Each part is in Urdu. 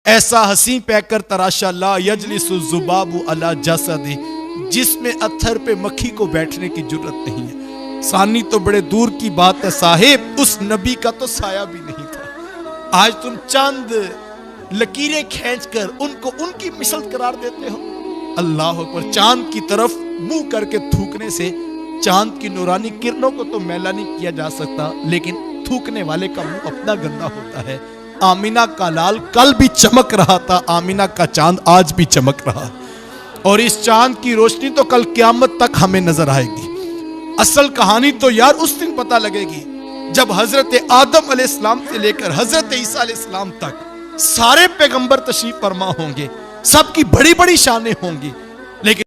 ایسا حسین پیکر تراشا لا یجلس الذباب علی جسد، جس میں اتھر پہ مکھی کو بیٹھنے کی جرت نہیں ہے۔ ثانی تو بڑے دور کی بات ہے صاحب، اس نبی کا تو سایہ بھی نہیں تھا۔ آج تم چند لکیریں کھینچ کر ان کو ان کی مثل قرار دیتے ہو۔ اللہ اکبر، چاند کی طرف منہ کر کے تھوکنے سے چاند کی نورانی کرنوں کو تو میلا نہیں کیا جا سکتا، لیکن تھوکنے والے کا منہ اپنا گندا ہوتا ہے۔ آمینہ کا لال کل بھی چمک رہا تھا، آمینہ کا چاند آج بھی چمک رہا، اور اس چاند کی روشنی تو کل قیامت تک ہمیں نظر آئے گی۔ اصل کہانی تو یار اس دن پتہ لگے گی جب حضرت آدم علیہ السلام سے لے کر حضرت عیسیٰ علیہ السلام تک سارے پیغمبر تشریف فرما ہوں گے، سب کی بڑی بڑی شانیں ہوں گی، لیکن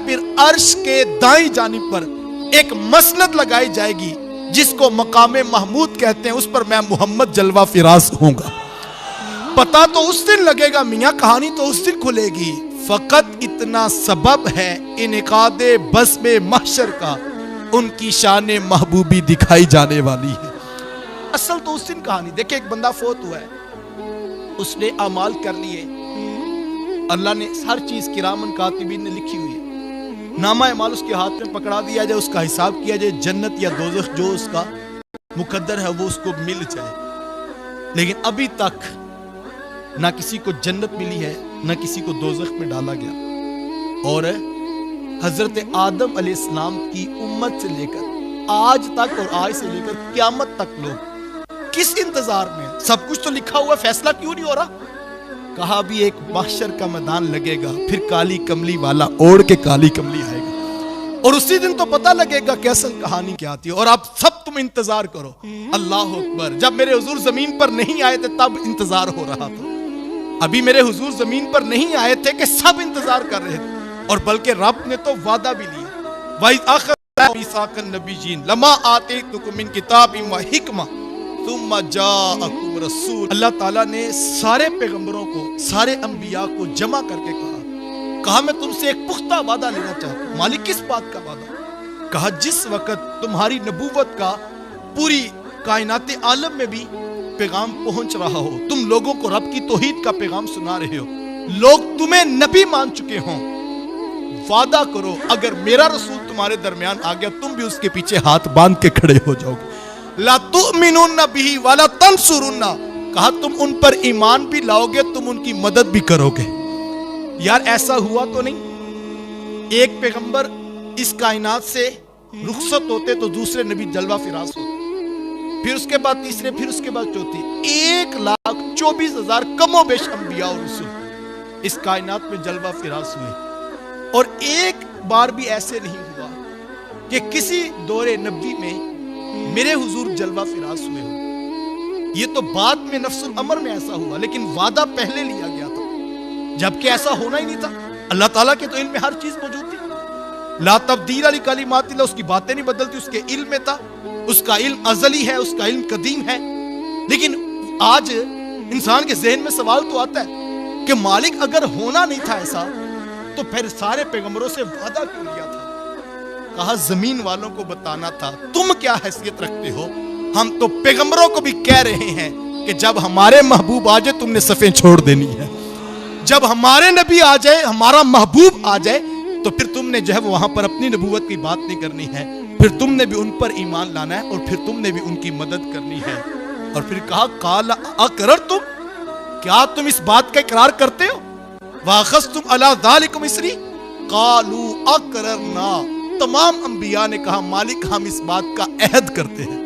پھر عرش کے دائیں جانب پر ایک مسند لگائی جائے گی جس کو مقام محمود کہتے ہیں، اس پر میں محمد جلوہ فراز ہوں گا۔ پتہ تو اس دن لگے گا میاں، کہانی تو اس دن کھلے گی۔ فقط اتنا سبب ہے انعقاد بزم محشر کا، ان کی شان محبوبی دکھائی جانے والی ہے۔ اصل تو اس دن کہانی دیکھیں، ایک بندہ فوت ہوا ہے، اس نے اعمال کر لیے، اللہ نے ہر چیز کرامن کاتبین نے لکھی ہوئی ہے، نامہ اعمال اس کے ہاتھ میں پکڑا دیا جائے، اس کا حساب کیا جائے، جنت یا دوزخ جو اس کا مقدر ہے وہ اس کو مل جائے۔ لیکن ابھی تک نہ کسی کو جنت ملی ہے، نہ کسی کو دوزخ میں ڈالا گیا، اور حضرت آدم علیہ السلام کی امت سے لے کر آج تک، اور آج سے لے کر قیامت تک لوگ کس انتظار میں ہیں؟ سب کچھ تو لکھا ہوا ہے، فیصلہ کیوں نہیں ہو رہا؟ کہا بھی ایک محشر کا میدان لگے گا، پھر کالی کملی والا اوڑھ کے کالی کملی آئے گا، اور اسی دن تو پتہ لگے گا کہ اصل کہانی کیا آتی ہے۔ اور اب سب تم انتظار کرو، اللہ اکبر، جب میرے حضور زمین پر نہیں آئے تھے تب انتظار ہو رہا تھا، ابھی میرے حضور زمین پر نہیں آئے تھے کہ سب انتظار کر رہے تھے، اور بلکہ رب نے تو وعدہ بھی لیا، وَإِذْ أَخَذَ مِيثَاقَ النَّبِيِّينَ لَمَا آتَيْتُكُم مِّن كِتَابٍ وَحِكْمَةٍ ثُمَّ جَاءَكُمْ رَسُولٌ۔ اللہ تعالیٰ نے سارے پیغمبروں کو، سارے انبیاء کو جمع کر کے کہا میں تم سے ایک پختہ وعدہ لینا چاہتا ہوں۔ مالک کس بات کا وعدہ؟ کہا جس وقت تمہاری نبوت کا پوری کائنات عالم میں بھی پیغام پہنچ رہا ہو، تم لوگوں کو رب کی توحید کا پیغام سنا رہے ہو، لوگ تمہیں نبی مان چکے ہوں، وعدہ کرو اگر میرا رسول تمہارے درمیان آ گیا تم بھی اس کے پیچھے ہاتھ باندھ کے کھڑے ہو جاؤ گے۔ لا تؤمنون بہ ولا تنصرون، کہا تم ان پر ایمان بھی لاؤ گے، تم ان کی مدد بھی کرو گے۔ یار ایسا ہوا تو نہیں؟ ایک پیغمبر اس کائنات سے رخصت ہوتے تو دوسرے نبی جلوہ فراز ہوتے، پھر اس کے بعد تیسرے، پھر اس کے بعد چوتھی، 1,24,000 کم و بیش انبیاء اور رسول اس کائنات میں جلوہ فراز ہوئے، اور ایک بار بھی ایسے نہیں ہوا کہ کسی دور نبی میں میرے حضور جلوہ فراز ہوئے ہو۔ یہ تو بعد میں نفس الامر میں ایسا ہوا، لیکن وعدہ پہلے لیا گیا تھا، جبکہ ایسا ہونا ہی نہیں تھا۔ اللہ تعالیٰ کے تو علم میں ہر چیز موجود تھی، لا تبدیل لکلمات اللہ، اس کی باتیں نہیں بدلتی، اس کے علم میں تھا، اس کا علم ازلی ہے، اس کا علم قدیم ہے۔ لیکن آج انسان کے ذہن میں سوال تو آتا ہے کہ مالک اگر ہونا نہیں تھا ایسا تو پھر سارے پیغمبروں سے وعدہ کیوں لیا تھا؟ کہا زمین والوں کو بتانا تھا، تم کیا حیثیت رکھتے ہو، ہم تو پیغمبروں کو بھی کہہ رہے ہیں کہ جب ہمارے محبوب آ جائے تم نے صفیں چھوڑ دینی ہے، جب ہمارے نبی آ جائے، ہمارا محبوب آ جائے تو پھر تم نے جو ہے وہاں پر اپنی نبوت کی بات نہیں کرنی ہے، پھر تم نے بھی ان پر ایمان لانا ہے، اور پھر تم نے بھی ان کی مدد کرنی ہے۔ اور پھر کہا قال اقررتم، کیا تم اس بات کا اقرار کرتے ہو؟ واخذتم علی ذالکم اسری، قالوا اقررنا، تمام انبیاء نے کہا مالک ہم اس بات کا عہد کرتے ہیں۔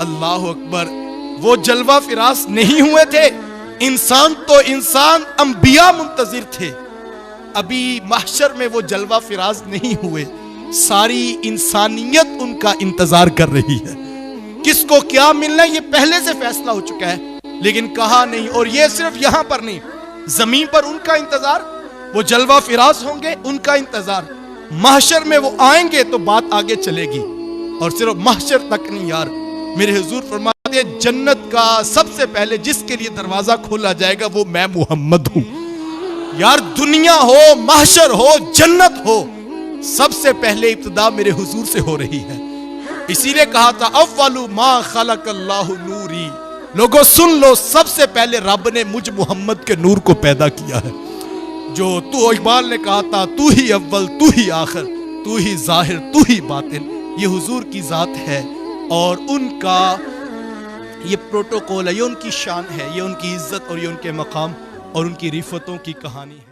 اللہ اکبر، وہ جلوہ فراز نہیں ہوئے تھے، انسان تو انسان، انبیاء منتظر تھے، ابھی محشر میں وہ جلوہ فراز نہیں ہوئے، ساری انسانیت ان کا انتظار کر رہی ہے، کس کو کیا ملنا ہے یہ پہلے سے فیصلہ ہو چکا ہے، لیکن کہا نہیں۔ اور یہ صرف یہاں پر نہیں، زمین پر ان کا انتظار، وہ جلوہ فراز ہوں گے ان کا انتظار، محشر میں وہ آئیں گے تو بات آگے چلے گی، اور صرف محشر تک نہیں یار، میرے حضور فرماتے ہیں جنت کا سب سے پہلے جس کے لیے دروازہ کھولا جائے گا وہ میں محمد ہوں۔ یار دنیا ہو، محشر ہو، جنت ہو، سب سے پہلے ابتدا میرے حضور سے ہو رہی ہے۔ اسی لیے کہا تھا اول ما خلق اللہ نوری، لوگوں سن لو، سب سے پہلے رب نے مجھ محمد کے نور کو پیدا کیا ہے. جو تو اقبال نے کہا تھا تو ہی اول تو ہی آخر تو ہی ظاہر تو ہی باطن، یہ حضور کی ذات ہے اور ان کا یہ پروٹوکول ہے، یہ ان کی شان ہے، یہ ان کی عزت اور یہ ان کے مقام اور ان کی رفتوں کی کہانی ہے.